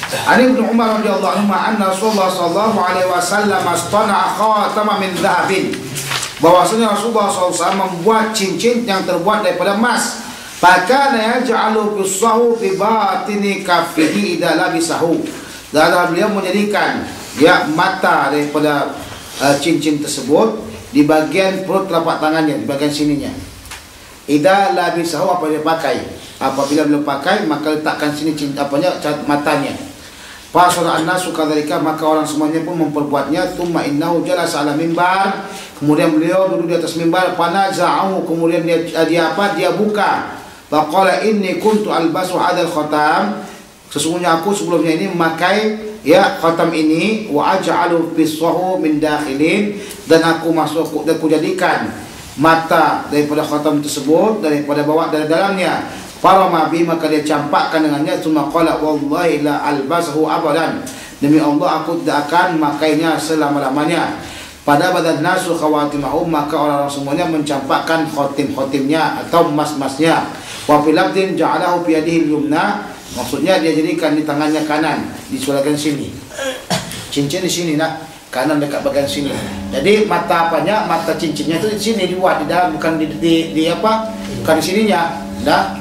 Ali bin Umar radhiyallahu anhu anna Rasulullah sallallahu alaihi wasallam astana khatama min dhahabin, bahwasanya Rasulullah SAW membuat cincin yang terbuat daripada emas. Fakana yaj'alu qissahu fi batini kaffihi idza labisahu, dan beliau menjadikan mata daripada cincin tersebut di bagian perut telapak tangannya, di bagian sininya. Idza labisahu, apa dia pakai. Apabila beliau pakai, maka letakkan sini matanya. Fasara an-nasu kadzalika, maka orang semuanya pun memperbuatnya. Tsumma innahu jalasa ala mimbar, kemudian beliau duduk di atas mimbar. Fanaza'ahu, kemudian dia buka. Faqala inni kuntu albasu hadzal khatam, sesungguhnya aku sebelumnya ini memakai khatam ini. Wa aj'alu fissahu min dakhilin, dan aku jadikan mata daripada khatam tersebut daripada bawah dari dalamnya. Farama bi, maka dia campakkan dengannya. Tsumma qala wallahi la albasahu abadan, demi Allah aku tidak akan makainya selama-lamanya. Pada badan nasu khawatimahum, maka orang-orang semuanya mencampakkan khotim-khotimnya atau emas-emasnya. Wa fil labdin ja'alahu bi yadihi al-yumna, maksudnya dia jadikan di tangannya kanan, di sebelah sini. Cincin di sini nak, kanan dekat bagian sini. Jadi mata mata cincinnya itu di sini dibuat di dalam, bukan bukan di sininya. Dah.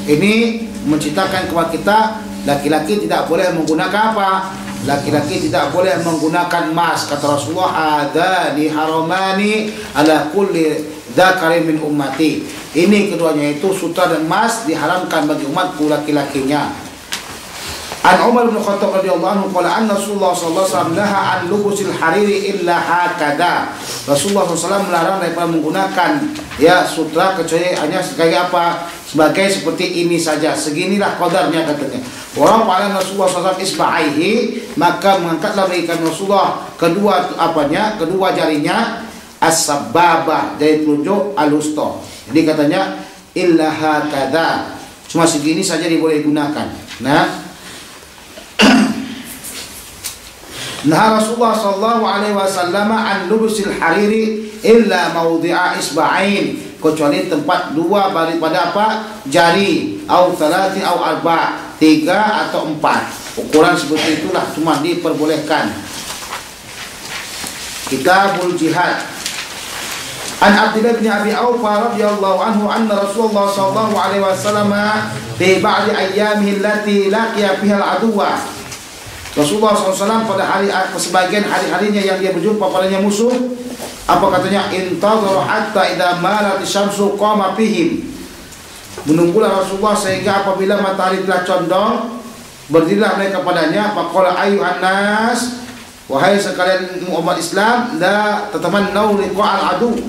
Ini menceritakan kepada kita, laki-laki tidak boleh menggunakan apa? Laki-laki tidak boleh menggunakan emas. Kata Rasulullah, adani haramani ala kulli dzakarin min ummati. Ini keduanya itu, sutra dan emas, diharamkan bagi umatku laki-lakinya. An Umar bin Khattab radhiyallahu anhu qala anna Rasulullah sallallahu alaihi wasallam naha an lubusil hariri illa hakada. Rasulullah SAW melarang daripada menggunakan sutra kecuali hanya sebagai apa? Sebagai seperti ini saja. Seginilah qadarnya katanya. Orang pada Rasulullah SAW isba'aihi, maka mengangkatlah bagi Rasulullah kedua jarinya, as-sababah, jari telunjuk, al-wusta. Jadi katanya illa hakada, cuma segini saja boleh digunakan. Nah, Rasulullah sallallahu alaihi wasallam an lubusil hariri illa mawdi'a isba'ain, kecuali tempat dua daripada jari, au thalathi au arba', 3 atau 4. Ukuran seperti itulah cuma diperbolehkan. Kitabul Jihad. An Abdullah bin Abi Aufa radhiyallahu anhu anna Rasulullah sallallahu alaihi wasallam fi ba'di ayyamihi allati laqiya fiha al-aduwa, Rasulullah SAW pada sebagian hari-harinya yang dia berjumpa padanya musuh, apa katanya? Intadhara hatta idza malat syamsu qama fihim, menunggulah Rasulullah sehingga apabila matahari telah condong, berdirilah mereka padanya. Faqala ayyuhan nas, wahai sekalian umat Islam, la tatamannau liqa'al adu,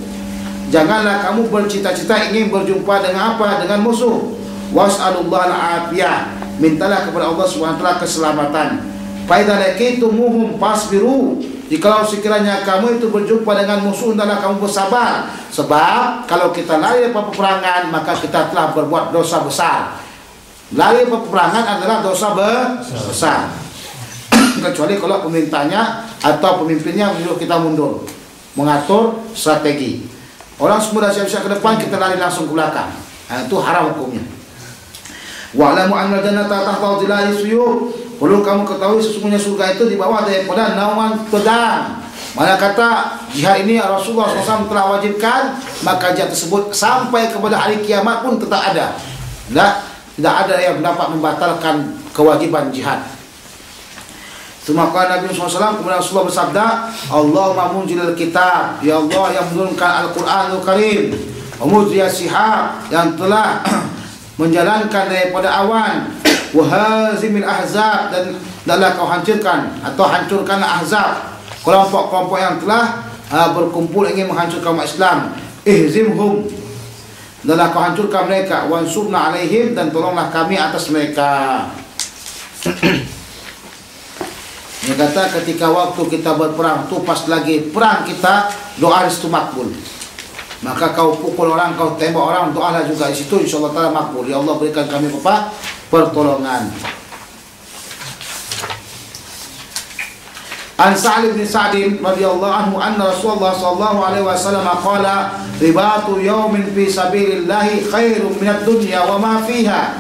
janganlah kamu bercita-cita ingin berjumpa dengan dengan musuh. Was'alullaha al-afiyah, mintalah kepada Allah SWT keselamatan. Fa idza laqitumuhum fasbiru, jikalau sekiranya kamu itu berjumpa dengan musuh, hendaklah kamu bersabar, sebab kalau kita lari dari peperangan maka kita telah berbuat dosa besar. Lari dari peperangan adalah dosa besar. Kecuali kalau pemerintahnya atau pemimpinnya menyuruh kita mundur, mengatur strategi. Orang semua dah siap-siap ke depan, kita lari langsung ke belakang. Itu haram hukumnya. Wa'lamu anna jannata tahta dhilali suyuf, perlu kamu ketahui sesungguhnya surga itu di bawah daripada naungan pedang. Mana kata jihad ini Rasulullah SAW telah wajibkan, maka jihad tersebut sampai kepada hari kiamat pun tetap ada. Tidak ada yang dapat membatalkan kewajiban jihad. Maka Nabi SAW kemudian Rasulullah bersabda, Allahumma munzilal kitab, ya Allah yang menurunkan Al-Quranul Karim, mujriyas sihab, yang telah menjalankan daripada awan, wahazimil ahzab, dan adalah kau hancurkan atau hancurkanlah ahzab, kelompok-kelompok yang telah berkumpul ingin menghancurkan umat Islam. Ihzimhum, adalah kau hancurkan mereka. Wansubna alaihim, dan tolonglah kami atas mereka. Dia kata ketika waktu kita berperang tu, pas lagi perang kita, doa itu makbul. Maka kau pukul orang, kau tembak orang, doalah juga di situ, insyaallah taala makbul. Ya Allah berikan kami pertolongan. An Sa'id bin Sa'd radhiyallahu anhu anna Rasulullah sallallahu alaihi wasallam qala ribatu yaumin fi sabilillah khairum minad dunya wa ma fiha.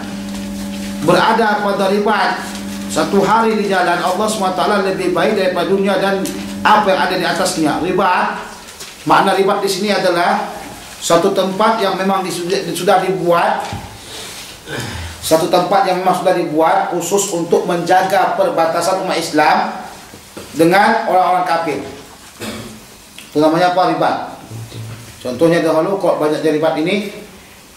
Berada pada ribat satu hari di jalan Allah SWT lebih baik daripada dunia dan apa yang ada di atasnya. Ribat, makna ribat di sini adalah satu tempat yang memang sudah dibuat, satu tempat yang memang sudah dibuat khusus untuk menjaga perbatasan umat Islam dengan orang-orang kafir. Itu namanya apa? Ribat. Contohnya dahulu kok banyak ribat ini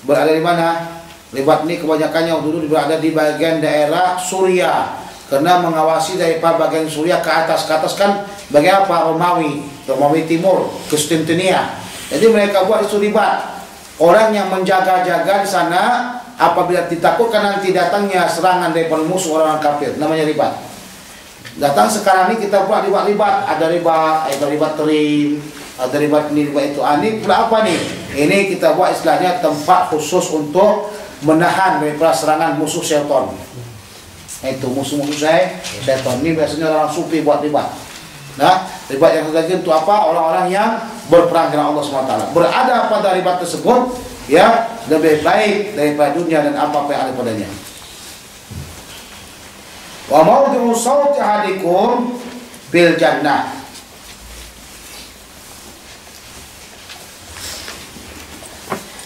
berada di mana? Ribat ini kebanyakannya dulu berada di bagian daerah Suriah, karena mengawasi daripada bagian Suriah ke atas kan bagian apa? Romawi Timur, Konstantinia. Jadi mereka buat itu ribat. Orang yang menjaga-jaga di sana apabila ditakutkan nanti datangnya serangan daripada musuh orang kafir, namanya ribat. Datang sekarang ini kita buat ribat-ribat, ada ribat terim, ada ribat ini, ribat itu. Ini pula apa nih? Ini kita buat istilahnya tempat khusus untuk menahan daripada serangan musuh syaitan. Itu musuh-musuh syaitan. Ini biasanya orang sufi buat ribat. Nah, ribat yang terjadi untuk apa? Orang-orang yang berperang dengan Allah SWT. Berada pada ribat tersebut, ya, lebih baik daripada dunia dan apa-apa yang ada padanya. Wa mawdi'u sawti ahadikum bil jannah.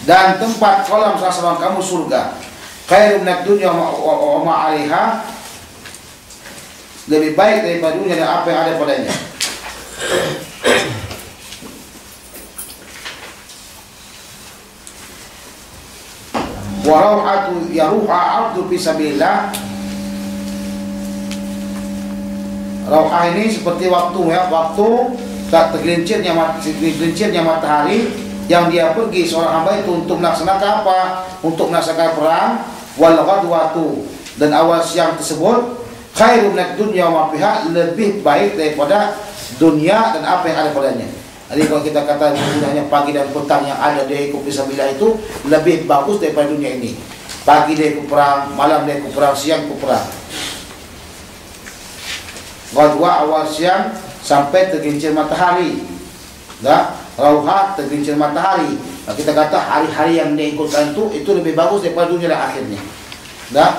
Dan tempat kolam salah seorang kamu surga. Khairun minad dunya wa ma 'alaiha, lebih baik daripada dunia dan apa yang ada padanya. Wa rauhatu yaruha 'abdu fi sabilillah. Rauhah ini seperti waktu, ya, waktu saat tergelincirnya matahari yang dia pergi seorang hamba itu untuk melaksanakan apa? Untuk melaksanakan perang. Wal ghadwatu, dan awal siang tersebut khairun minad dunya wa ma fiha, lebih baik daripada dunia dan apa yang ada padanya. Jadi kalau kita kata gunanya pagi dan petang yang ada di ikut fisabilillah itu lebih bagus daripada dunia ini. Pagi dia ikut perang, malam dia ikut perang, siang ikut perang. Ghadwa awal siang sampai tergelincir matahari. Dah, rauhat tergelincir matahari. Nah, kita kata hari-hari yang dia ikutkan itu lebih bagus daripada dunia dan akhirnya. Dah,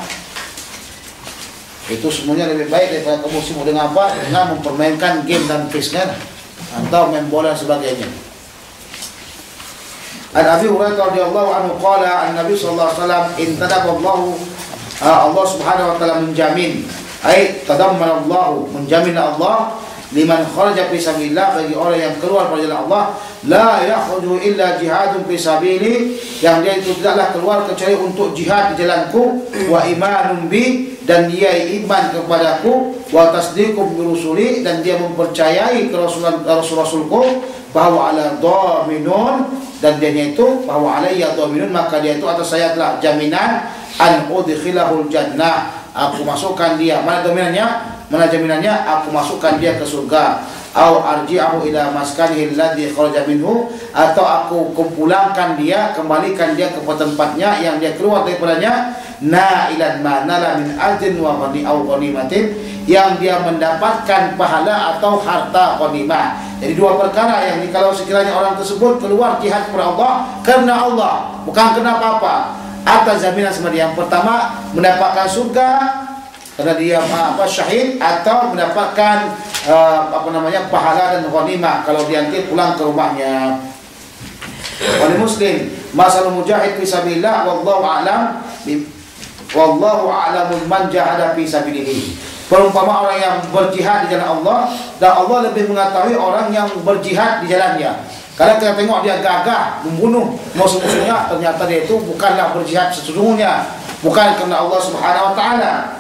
itu semuanya lebih baik daripada kamu sibuk dengan apa? Dengan mempermainkan game dan quiz-nya atau main bola dan sebagainya. An Abi Hurairah radhiyallahu anhu qala an Nabi sallallahu alaihi wasallam intadaballahu, Allah Subhanahu wa taala menjamin, tadammana Allah, menjamin Allah liman kharaja fi sabilillah, bagi orang yang keluar pada jalan Allah, la yakhruju illa jihadun fi sabili, yang dia itu tidaklah keluar kecuali untuk jihad di jalanku, wa imanun bi, dan dia iman kepadaku, wa tasdiqum bi rusuli, dan dia mempercayai rasul-rasulku, bahwa ala dhaminun, dan dia itu bahwa alayya dhaminun, maka dia itu atas saya telah jaminan an udkhilahul jannah, aku masukkan dia. Mana dhaminannya? Mana jaminannya? Aku masukkan dia ke surga. Au arji'ahu ila maskanihi alladhi kharaja minhu, atau aku kumpulkan dia, kembalikan dia ke tempatnya yang dia keluar daripadanya, na'ilan ma nala min ajrin wa ghanimatin, yang dia mendapatkan pahala atau harta ghanimah. Jadi dua perkara yang kalau sekiranya orang tersebut keluar jihad kepada Allah karena Allah, bukan karena apa-apa, atas jaminan sama dia. Yang pertama mendapatkan surga karena dia syahid, atau mendapatkan pahala dan ghanimah kalau dia nanti pulang ke rumahnya. Wali Muslim, masalul mujahid fi sabilillah wallahu a'lamul man jahada fi sabilihi. Perumpama orang yang berjihad di jalan Allah, dan Allah lebih mengetahui orang yang berjihad di jalannya. Kalau kita tengok dia gagah membunuh musuh-musuhnya, ternyata dia itu bukanlah berjihad sesungguhnya, bukan karena Allah Subhanahu wa taala.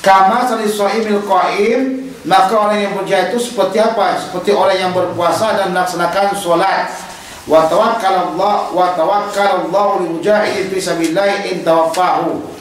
Kama salis shaimil qaim, maka orang yang berjihad itu seperti apa? Seperti orang yang berpuasa dan melaksanakan salat. Wa tawakkalallahu lil mujahid fi sabilillah in tawaffahu,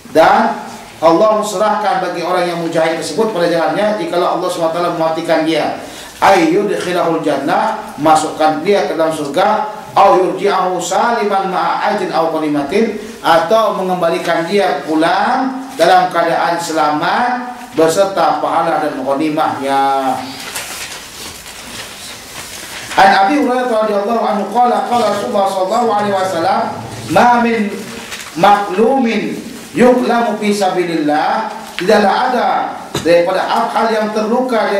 dan Allah serahkan bagi orang yang mujahid tersebut pada jalannya jikalau Allah SWT mematikan dia. Ayyudkhilahul jannah, masukkan dia ke dalam surga, au yurji'ahu saliman ma'a ajrin aw ghanimatin, atau mengembalikan dia pulang dalam keadaan selamat beserta pahala dan ghanimahnya. An Abi Hurairah radhiyallahu anhu qala qala Rasulullah sallallahu alaihi wasallam, ma min maqlumin yuklamu fi sabilillah, tidaklah ada daripada hal yang terluka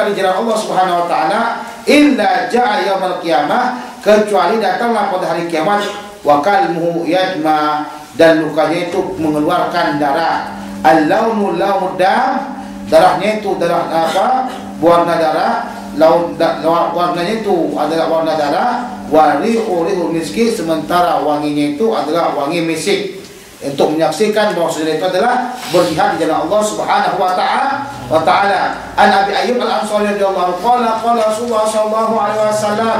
di jalan Allah Subhanahu wa taala illa ja'a yaumil qiyamah, kecuali datanglah pada hari kiamat, wa kalmuhu yajma, dan lukanya itu mengeluarkan darah. Al-launu launud dam, darahnya itu darah apa? Warna darah. Warnanya itu adalah warna darah. Wa rihul miski, sementara wanginya itu adalah wangi misik. Untuk menyaksikan bahawa itu adalah berjihad di jalan Allah Subhanahu wa taala. An Abi Ayyub Al-Ansari radhiyallahu anhu qala Rasulullah sallallahu alaihi wasallam,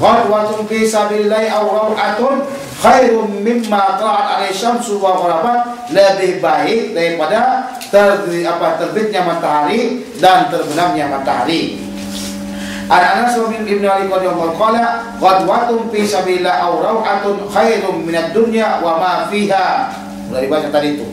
ghadwatun fi sabilillah aw raw'atun khairum mimma ta'at alaihi syamsu wa gharabat, lebih baik daripada terbitnya matahari dan terbenamnya matahari. Anas bin Ali radhiyallahu qala ghadwatun fi sabilillah aw raw'atun khairum minad dunya wa ma fiha. Sudah dibaca tadi itu.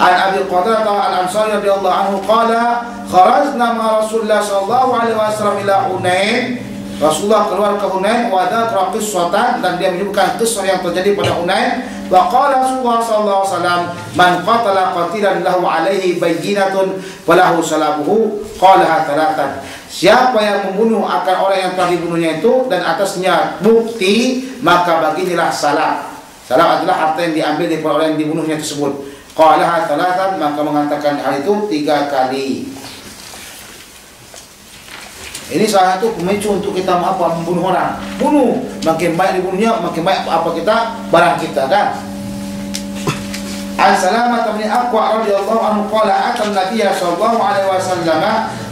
An Abi Qatadah Al-Ansari radhiyallahu anhu qala kharajna ma Rasulullah sallallahu alaihi wasallam ila Hunain. Rasulullah keluar ke Hunain wa dzakara qissatan, dan dia menyebutkan kisah yang terjadi pada Hunain. Wa qala Rasulullah sallallahu alaihi wasallam man qatala qatilan lahu alaihi bayyinatun falahu salabuhu qala thalathan. Siapa yang membunuh akan orang yang telah dibunuhnya itu dan atasnya bukti, maka baginya salah. Salah adalah harta yang diambil dari orang yang dibunuhnya tersebut. Qalaha thalathan, maka mengatakan hal itu 3 kali. Ini salah satu pemicu untuk kita membunuh orang. Bunuh, makin baik dibunuhnya, makin baik apa kita, barang kita kan. Al-Salamah bin Aqwa radhiyallahu anhu qala atan Nabiy sallallahu alaihi wasallam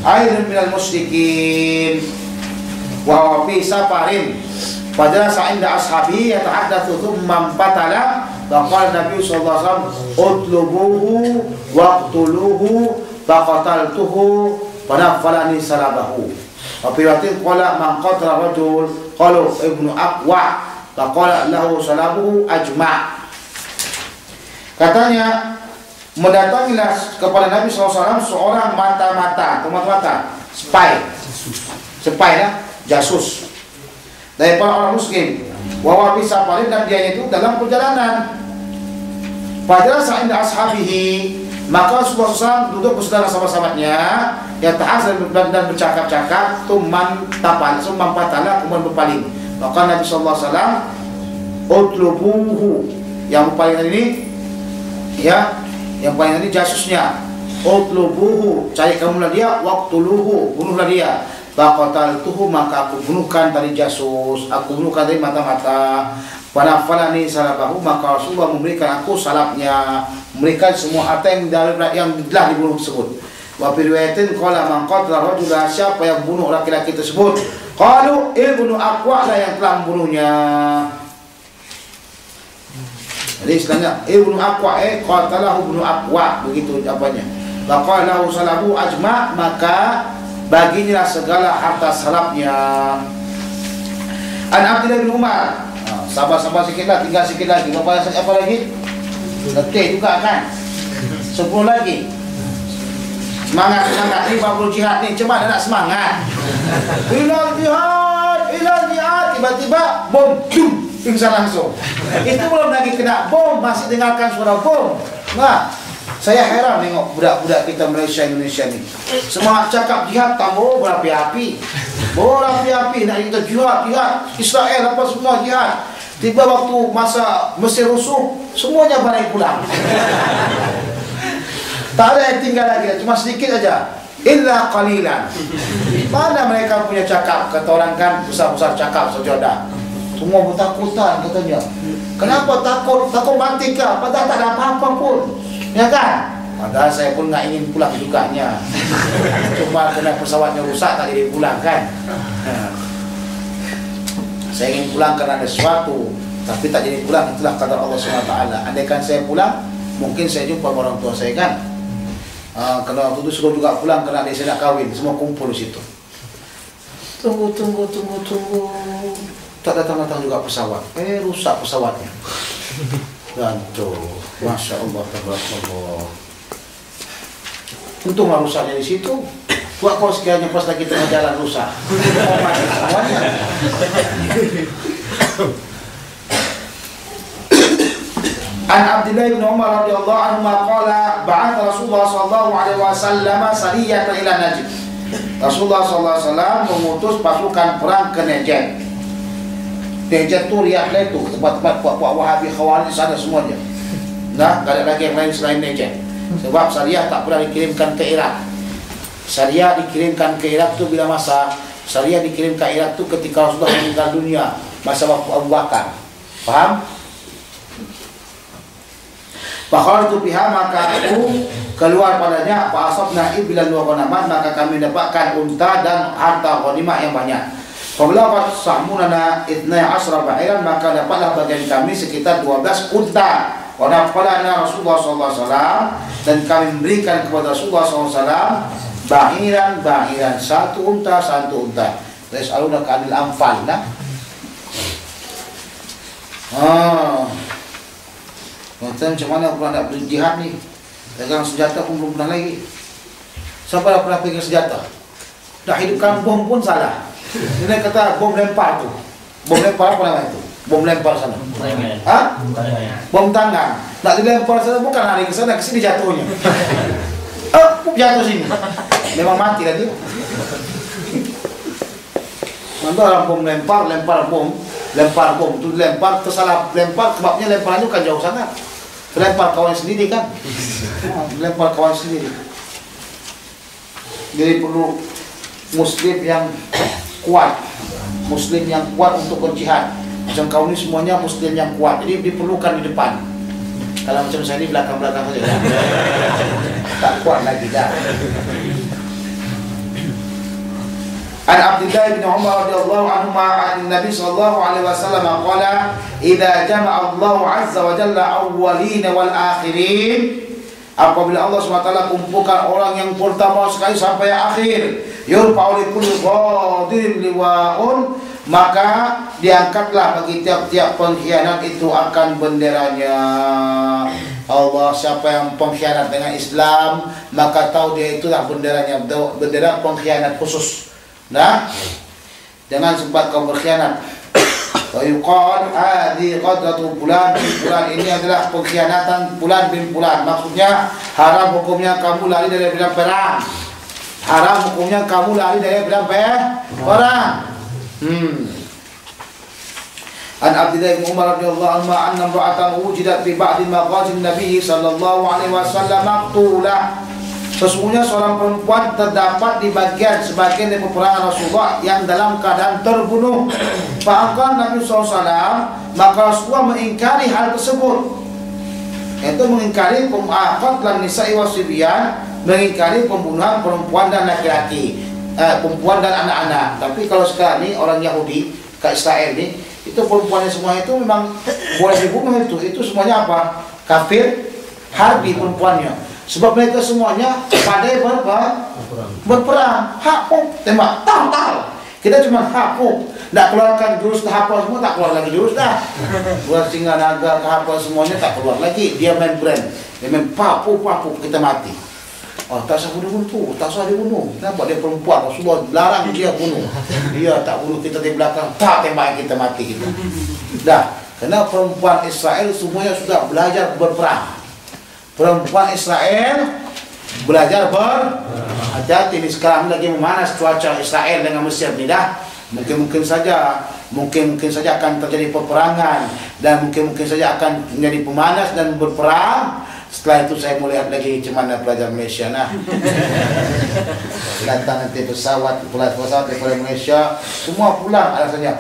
aidun minal musyrikin wa fi safarin fajalasa 'inda ashabi yatahaddatsu thumma fatala wa qala Nabi sallallahu alaihi wasallam utlubuhu waqtuluhu faqataltuhu fanaffalani salabahu. Wa fi riwayatin qala man qatala rajul qalu ibnu Aqwa faqala lahu salabuhu ajma'. Katanya mendatangilah kepada Nabi SAW seorang mata-mata, spy ya, jasus dari para orang muslim. Wa bisa paling, dan dia itu dalam perjalanan. Pada saat inda ashabihi, maka Rasulullah SAW duduk bersama sahabat-sahabatnya, yang ta'asal dan bercakap-cakap, tumman patala, kemudian berpaling. Maka Nabi SAW utlubuhu, yang berpaling ini ya, yang paling tadi jasusnya, utlubuhu, cari kamulah dia, waqtuluhu, bunuhlah dia, faqataltuhu, maka aku bunuhkan tadi jasus, aku bunuhkan tadi mata-mata, fanafalani salabahu, maka Rasulullah memberikan aku salabnya, memberikan semua harta yang telah dibunuh tersebut. Wa fi riwayatin qala man qatala rajulan, siapa yang bunuh laki-laki tersebut, qalu ibnu Aqwa lah yang telah membunuhnya. Jadi istilahnya ibnu Aqwa, qatalahu ibnu Aqwa, begitu apanya. Maka lahu salabu ajma', maka baginya segala harta salabnya. An Abdullah bin Umar, sabar sikit lah, tinggal sikit lagi. Bapak apa lagi? Letih juga kan? 10 lagi. Semangat ni babul jihad ni, cuman nak semangat. Ilal jihad, tiba-tiba bom, pingsan langsung. Itu belum lagi kena bom, masih dengarkan suara bom. Nah, saya heran tengok budak-budak kita Malaysia Indonesia ni. Semua cakap jihad, tambah berapi-api. Nak kita jihad, Israel apa semua jihad. Tiba waktu masa Mesir rusuh, semuanya balik pulang. Tak ada yang tinggal lagi, cuma sedikit aja. Illa qalilan. Mana mereka punya cakap? Kata orang kan, besar-besar cakap saja. Semua bertakutan katanya. Kenapa takut? Takut mati kah? Padahal tak ada apa-apa pun. Ya kan? Padahal saya pun tak ingin pulang juganya. Cuma kena pesawatnya rusak, tak jadi pulang kan. Saya ingin pulang kerana ada sesuatu, tapi tak jadi pulang. Itulah kata Allah SWT. Andaikan saya pulang, mungkin saya jumpa orang tua saya kan. Kalau waktu itu suruh juga pulang kerana dia saya nak kahwin, semua kumpul di situ. Tunggu. Tak datang juga pesawat. Rusak pesawatnya. Dan tuh, Masya Allah, tabarakallah. Untunglah rusaknya di situ. Buat kau sekiranya pas lagi tengah jalan rusak. An Abdullah bin Umar radhiyallahu anhu qala ba'atha Rasulullah sallallahu alaihi wasallam sariyatan ila Najd. Rasulullah sallallahu alaihi wasallam mengutus pasukan perang ke Najd. Najd tu Riyadh lah itu, tempat-tempat puak-puak Wahabi Khawarij sana semuanya. Nah, tak ada lagi yang lain selain Najd. Sebab Sariyah tak pernah dikirimkan ke Irak. Sariyah dikirimkan ke Irak tu bila masa Sariyah dikirim ke Irak tu ketika Rasulullah meninggal dunia, masa waktu Abu Bakar. Faham? Fakhartu biha, maka aku keluar padanya, fa asabna iblan wa ghanaman, maka kami dapatkan unta dan harta ghanimah yang banyak. Qabla sahmunana 12 ba'iran, maka dapatlah bagian kami sekitar 12 unta. Wa nafalana Rasulullah sallallahu alaihi wasallam, dan kami memberikan kepada Rasulullah sallallahu alaihi wasallam ba'iran, satu unta. Terus aluna kanil anfal nah. Macam mana pula nak berjihad ni? Pegang senjata pun belum pernah lagi. Siapa dah pernah pegang senjata? Nak hidupkan bom pun salah. Dia kata bom lempar tu. Bom lempar apa nama itu? Bom lempar sana. Ha? Bom tangan. Nak dilempar sana bukan lari ke sana, ke sini jatuhnya. Jatuh sini. Memang mati lah dia. Nanti orang bom lempar bom tu lempar tersalah lempar, sebabnya lemparan itu kan jauh sangat. Lempar kawan sendiri kan. Lempar kawan sendiri. Jadi perlu muslim yang kuat. Muslim yang kuat untuk berjihad. Macam kau ni semuanya muslim yang kuat. Jadi diperlukan di depan. Kalau macam saya ni belakang-belakang saja. Tak kuat lagi dah. An Abdullah bin Umar radhiyallahu anhu an Nabi sallallahu alaihi wasallam qala idza jama'a Allah azza wa jalla awwalin wal akhirin, apabila Allah SWT kumpulkan orang yang pertama sekali sampai akhir, yurfa'u likulli qadirin liwa'un, maka diangkatlah bagi tiap-tiap pengkhianat itu akan benderanya. Allah, siapa yang pengkhianat dengan Islam, maka tahu dia itulah benderanya, bendera pengkhianat khusus. Nah, jangan sempat kau berkhianat. Wa yuqal hadhi qadratu fulan bin fulan, ini adalah pengkhianatan fulan bin fulan. Maksudnya haram hukumnya kamu lari dari bidang perang. Haram hukumnya kamu lari dari bidang perang. An Abdullah bin Umar radhiyallahu anhu anna imra'atan wujidat fi ba'd maghazi Nabi sallallahu alaihi wasallam maqtulah. Sesungguhnya seorang perempuan terdapat di sebagian dari peperangan Rasulullah yang dalam keadaan terbunuh. Maka Nabi SAW, maka Rasulullah mengingkari hal tersebut. Itu mengingkari qatlan nisa'i wasibyan, mengingkari pembunuhan perempuan dan laki-laki, perempuan dan anak-anak. Tapi kalau sekarang ni orang Yahudi ke Israel ni, itu perempuannya semua itu memang boleh dibunuh itu semuanya apa? Kafir, harbi perempuannya. Sebab mereka semuanya pandai berperang. Hak pun tembak, tal. Kita cuma hak pun. Tak keluarkan jurus tahapal semua, tak keluar lagi jurus dah. Keluar singa naga tahapal semuanya tak keluar lagi. Dia main brand. Dia main papu, kita mati. Oh, tak usah bunuh, tak usah dibunuh. Kenapa dia perempuan? Rasulullah larang dia bunuh. Dia tak bunuh kita di belakang, tak tembak kita mati kita. Dah, kerana perempuan Israel semuanya sudah belajar berperang. Perempuan Israel belajar hati-hati ni sekarang lagi memanas cuaca Israel dengan Mesir ni dah. Mungkin saja akan terjadi peperangan dan mungkin saja akan menjadi pemanas dan berperang. Setelah itu saya melihat lagi macam mana pelajar Malaysia nah. Datang nanti pesawat daripada Malaysia, semua pulang alasannya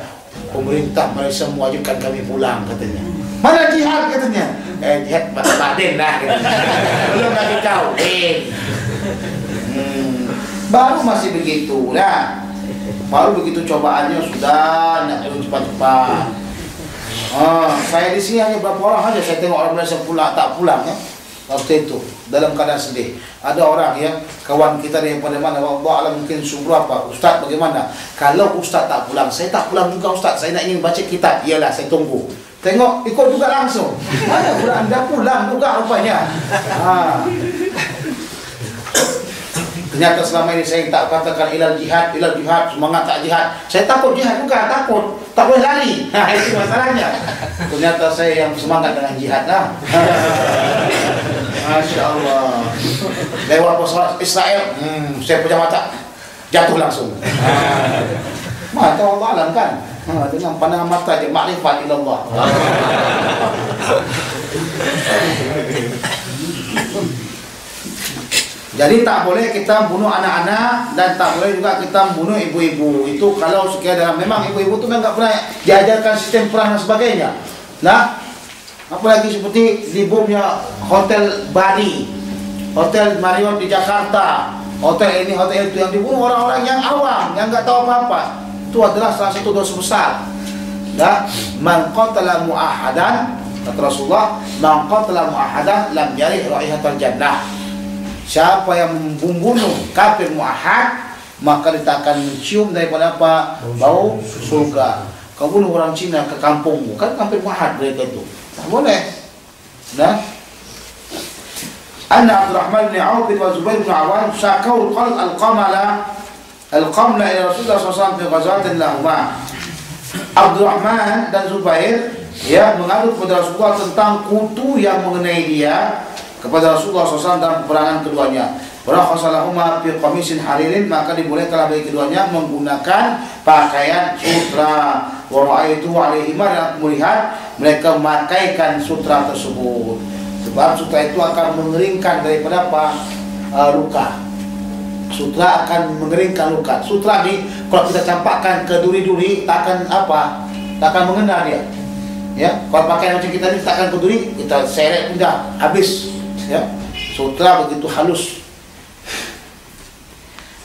pemerintah Malaysia mewajibkan kami pulang katanya. Mana jihad katanya? Jihad batin lah katanya. Belum lagi kahwin. Baru masih begitu lah. Baru begitu cobaannya sudah nak cepat-cepat. Saya di sini hanya berapa orang saja saya tengok orang Malaysia pulang tak pulang ya. Waktu itu dalam keadaan sedih. Ada orang yang kawan kita daripada mana, Allah alam mungkin berapa, ustaz bagaimana? Kalau ustaz tak pulang, saya tak pulang juga ustaz. Saya nak ingin baca kitab. Iyalah, saya tunggu. Tengok ikut juga langsung. Mana pula anda pulang juga rupanya. Ternyata selama ini saya tak katakan ilal jihad, semangat tak jihad. Saya takut jihad juga, takut. Tak boleh lari. Itu masalahnya. Ternyata saya yang semangat dengan jihad lah. Masya Allah. Lewat pesawat Israel, saya punya mata jatuh langsung. Mata Allah alam kan. Dengan pandangan mata je, makrifat ilallah. Jadi tak boleh kita bunuh anak-anak dan tak boleh juga kita bunuh ibu-ibu. Itu kalau sekiranya memang ibu-ibu itu memang tak pernah diajarkan sistem perang dan sebagainya. Nah, apalagi seperti di punya Hotel Bali, Hotel Marriott di Jakarta, hotel ini, hotel itu yang dibunuh orang-orang yang awam, yang nggak tahu apa-apa. Itu adalah salah satu dosa besar. Nah, man qatala mu'ahadan, kata Rasulullah, man qatala mu'ahadan lam yarih raihatal jannah. Siapa yang membunuh kafir mu'ahad, maka dia akan mencium daripada apa? Bau surga. Kau bunuh orang Cina ke kampungmu, kan kafir mu'ahad mereka itu. Tak boleh. Nah, Anna Abdurrahman bin Auf wa Zubair bin Awam syakau al-qamla ila Rasulullah SAW fi ghazatin lahuma. Abdurrahman dan Zubair ya mengadu kepada Rasulullah tentang kutu yang mengenai dia kepada Rasulullah SAW dalam peperangan keduanya. Warakhasalahuma fi qamisin haririn, maka dibolehkanlah bagi keduanya menggunakan pakaian sutra. Wa ra'aitu alaihima, dan aku melihat mereka memakaikan sutra tersebut. Sebab sutra itu akan mengeringkan daripada apa? Luka. Sutra akan mengeringkan luka. Sutra ni kalau kita campakkan ke duri-duri tak akan apa? Tak akan mengena dia. Ya, kalau pakaian macam kita ni tak akan ke duri, kita seret pun dah habis. Ya, sutra begitu halus.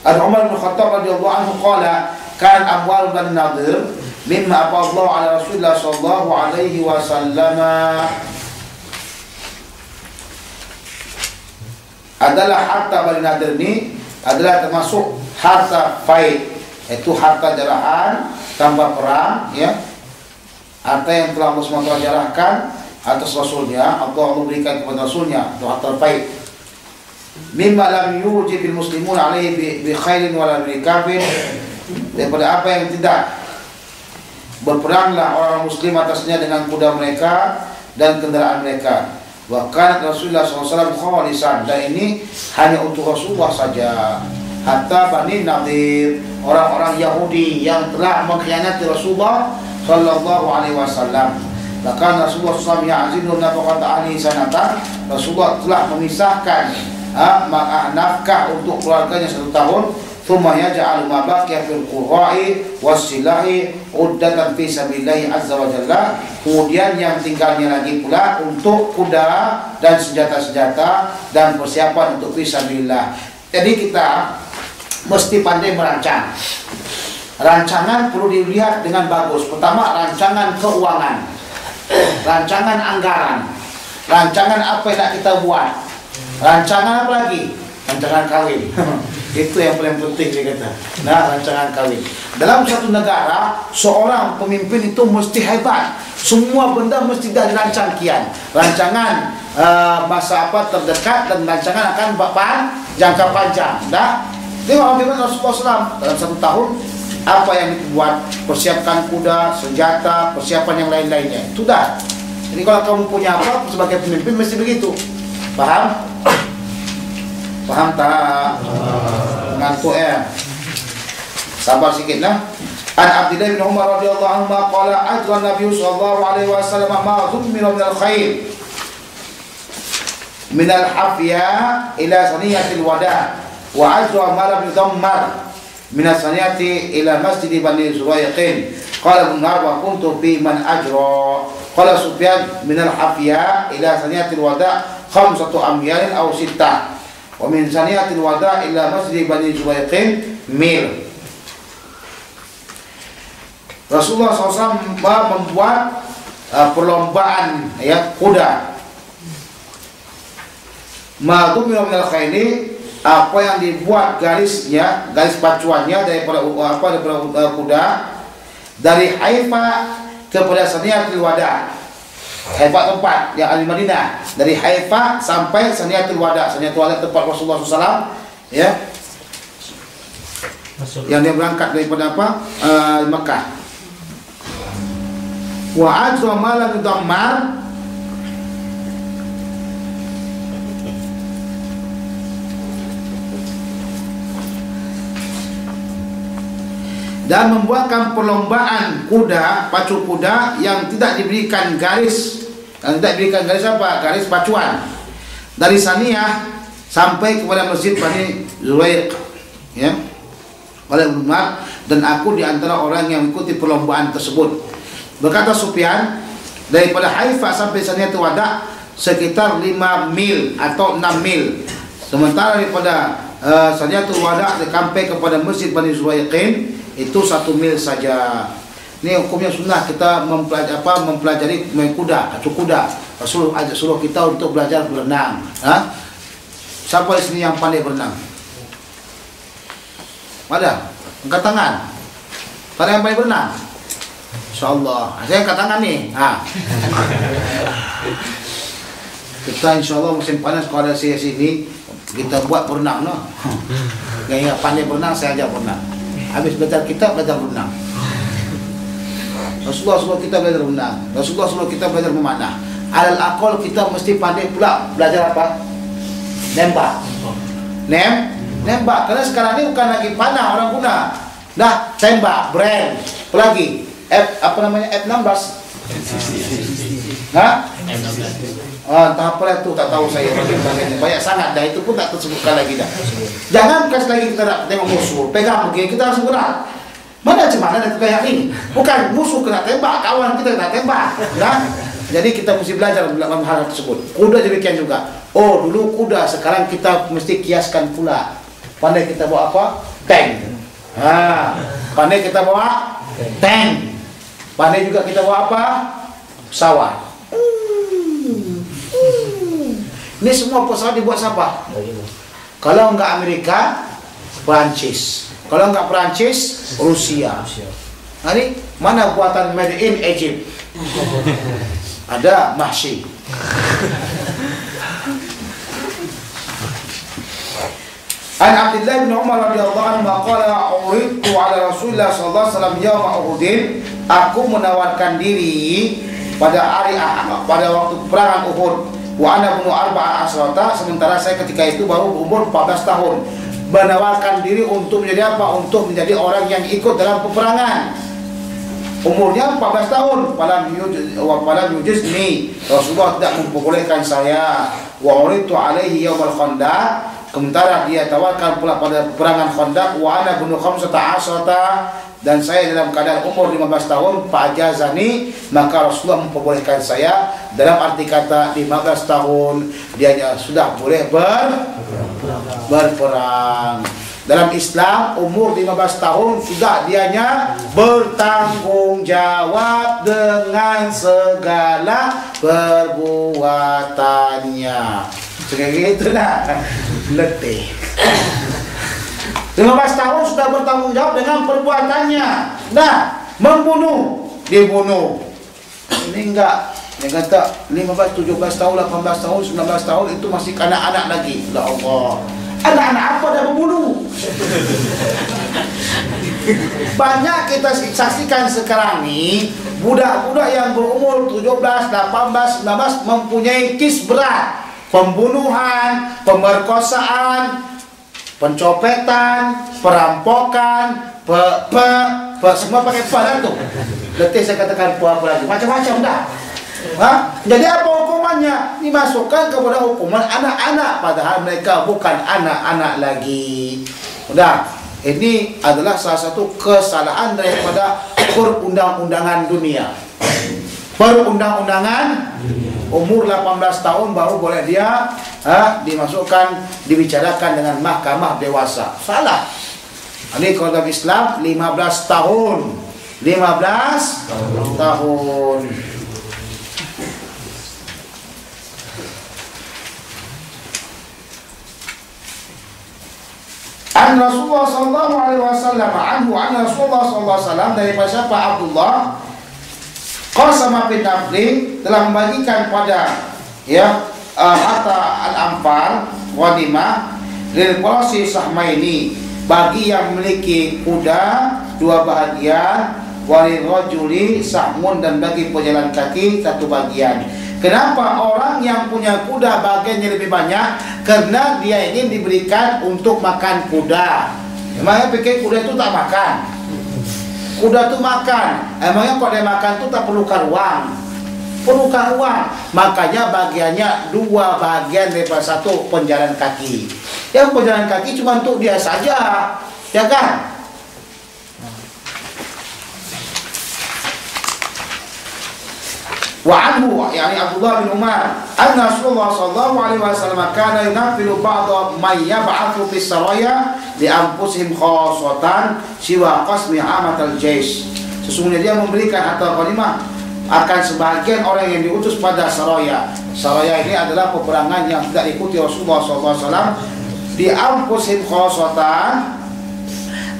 Umar bin Khattab radhiyallahu anhu qala kan amwal Bani Nadir mimma apa Allah ala Rasulullah sallallahu alaihi wasallam adalah harta Bani Nadir ni adalah termasuk harta faid, itu harta jarahan tanpa perang, ya, harta yang telah Allah SWT jarahkan atas Rasulnya, Allah memberikan kepada Rasulnya, itu harta faid. Mimma lam yujibil muslimun alaihi bi khairin wala bi kafin, daripada apa yang tidak berperanglah orang muslim atasnya dengan kuda mereka dan kendaraan mereka. Bahkan Rasulullah SAW khalisan, dan ini hanya untuk Rasulullah saja. Hatta Bani Nadir, orang-orang Yahudi yang telah mengkhianati Rasulullah Sallallahu Alaihi Wasallam. Bahkan Rasulullah SAW ya'zinu nafaqat ahli sanatan, Rasulullah telah memisahkan nafkah untuk keluarganya 1 tahun. Thumma yaj'alu ma baqiya fil qurra'i was-silahi uddatan fi sabilillah azza wa jalla. Kemudian yang tinggalnya lagi pula untuk kuda dan senjata-senjata dan persiapan untuk fi sabilillah. Jadi kita mesti pandai merancang. Rancangan perlu dilihat dengan bagus. Pertama, rancangan keuangan, rancangan anggaran, rancangan apa yang nak kita buat, rancangan apa lagi? Rancangan kawin. Itu yang paling penting dia kata. Nah, rancangan kawin. Dalam satu negara, seorang pemimpin itu mesti hebat. Semua benda mesti dah dirancang kian. Rancangan masa apa terdekat dan rancangan akan jangka panjang. Dah. Tengok bagaimana Rasulullah SAW dalam 1 tahun apa yang dibuat, persiapkan kuda, senjata, persiapan yang lain-lainnya. Itu dah. Jadi kalau kamu punya apa sebagai pemimpin mesti begitu. Faham? Faham tak? Ngantuk ya. Sabar sikitlah. An Abdullah bin Umar radhiyallahu anhu qala ajra Nabi sallallahu alaihi wasallam ma dhumira min al-khair min al-hafiya ila saniyatil wada wa ajra ma lam yudammar min as-saniyati ila masjid Bani Zuraiqin. Qala Ibn Umar wa kuntu fi man ajra. Qala Sufyan min al-hafiya ila saniyatil wada 5 amyal aw 6. Wa min saniyatil wada ila masjid Bani Zuraiqin mil. Rasulullah SAW membuat perlombaan ya kuda. Ma dhumira min al-khayli, apa yang dibuat garisnya, garis pacuannya daripada kuda dari Haifa kepada Saniyatul Wada. Haifa tempat yang Al-Madinah, dari Haifa sampai Saniyatul Wada. Saniyatul Wada tempat Rasulullah SAW ya, yang dia berangkat daripada apa? Mekah. Wa ajra ma lam yudammar, dan membuatkan perlombaan kuda, pacu kuda yang tidak diberikan garis. Yang tidak diberikan garis apa? Garis pacuan. Dari Saniyah sampai kepada Masjid Bani Zuwaiq, ya, oleh Umar, dan aku di antara orang yang mengikuti perlombaan tersebut. Berkata Sufyan, daripada Haifa sampai Saniyatul Wada sekitar 5 mil atau 6 mil. Sementara daripada Saniyatul Wada sampai kepada Masjid Bani Zuwaiqin itu 1 mil saja. Ini hukumnya sunnah kita mempelajari main kuda, pacu kuda. Rasul suruh kita untuk belajar berenang. Siapa di sini yang pandai berenang? Ada? Angkat tangan. Ada yang pandai berenang? InsyaAllah. Saya angkat tangan nih. Kita insyaAllah musim panas kalau ada saya sini, kita buat berenang. Yang pandai berenang saya ajar berenang. Habis belajar kita belajar berenang. Rasulullah suruh kita belajar berenang. Rasulullah suruh kita belajar memanah. Alal aqal kita mesti pandai pula belajar apa? Nembak. Nembak. Karena sekarang ini bukan lagi panah orang guna. Dah tembak, brand. Apa lagi? F16. Entah apa itu tak tahu saya. Banyak sangat dah, itu pun tak tersebutkan lagi dah. Jangan kasih lagi kita nak tengok musuh. Pegang begini kita langsung gerak. Mana cemana dan kayak ini? Bukan musuh kena tembak, kawan kita kena tembak. Nah, jadi kita mesti belajar dalam hal tersebut. Kuda demikian juga. Oh, dulu kuda, sekarang kita mesti kiaskan pula. Pandai kita bawa apa? Tank. Pandai kita bawa tank. Pandai juga kita bawa apa? Pesawat. Ini semua pesawat dibuat siapa? Kalau enggak Amerika, Perancis. Kalau enggak Perancis, Rusia. Ini mana buatan made in Egypt? Ada Mahsi. An Abdullah bin Umar radhiyallahu anhu qala uridtu ala Rasulullah sallallahu alaihi wasallam yaum Uhud. Aku menawarkan diri pada waktu peperangan Uhud. Wa ana ibnu arba'a asrata, sementara saya ketika itu baru umur 14 tahun. Menawarkan diri untuk menjadi apa? Untuk menjadi orang yang ikut dalam peperangan. Umurnya 14 tahun. Falam yujizni, Rasulullah tidak memperbolehkan saya. Wa uritu alaihi yaumal khandaq, sementara dia tawarkan pula pada peperangan Khandaq. Wa ana ibnu khamsata asrata, dan saya dalam keadaan umur 15 tahun. Fa'ajazani, maka Rasulullah memperbolehkan saya. Dalam arti kata 15 tahun dia sudah boleh berperang. Dalam Islam umur 15 tahun sudah dianya bertanggung jawab dengan segala perbuatannya. Seperti itu dah. Letih. 15 tahun sudah bertanggung jawab dengan perbuatannya. Nah, dibunuh. Ini enggak. Dia kata 15, 17 tahun, 18 tahun, 19 tahun itu masih anak-anak lagi. Ya Allah. Anak-anak apa dah berbunuh? Banyak kita saksikan sekarang ni budak-budak yang berumur 17, 18, 19 mempunyai kes berat. Pembunuhan, pemerkosaan, pencopetan, perampokan, semua pakai apa tu? Letih saya katakan apa lagi, macam-macam dah. Jadi apa hukumannya? Dimasukkan kepada hukuman anak-anak, padahal mereka bukan anak-anak lagi. Sudah, ini adalah salah satu kesalahan daripada perundang-undangan dunia. Perundang-undangan umur 18 tahun baru boleh dia dimasukkan, dibicarakan dengan mahkamah dewasa. Salah. Ini kalau dalam Islam 15 tahun. 15 tahun. An Rasulullah sallallahu alaihi wasallam Rasulullah sallallahu alaihi wasallam, daripada siapa? Abdullah, qasama bin Nafli, telah membagikan pada harta al-anfal ghanimah lil qasi sahmaini, bagi yang memiliki kuda 2 bahagian, walirajuli sahmun, dan bagi pejalan kaki satu bagian. Kenapa orang yang punya kuda bagiannya lebih banyak? Karena dia ingin diberikan untuk makan kuda. Emangnya pikir kuda itu tak makan? Kuda itu makan. Emangnya kalau dia makan itu tak perlukan uang? Perlukan uang. Makanya bagiannya dua bagian daripada satu penjalan kaki. Yang penjalan kaki cuma untuk dia saja, ya kan? Wa anhu, yani Abdullah bin Umar, anna Rasulullah sallallahu alaihi wasallam kana yunafilu ba'da man yab'athu fi saraya li anfusihim khassatan siwa qasmi amatal jaysh. Sesungguhnya dia memberikan atau ghanimah akan sebagian orang yang diutus pada saraya. Saraya ini adalah peperangan yang tidak diikuti Rasulullah sallallahu alaihi wasallam. Di anfusihim khassatan,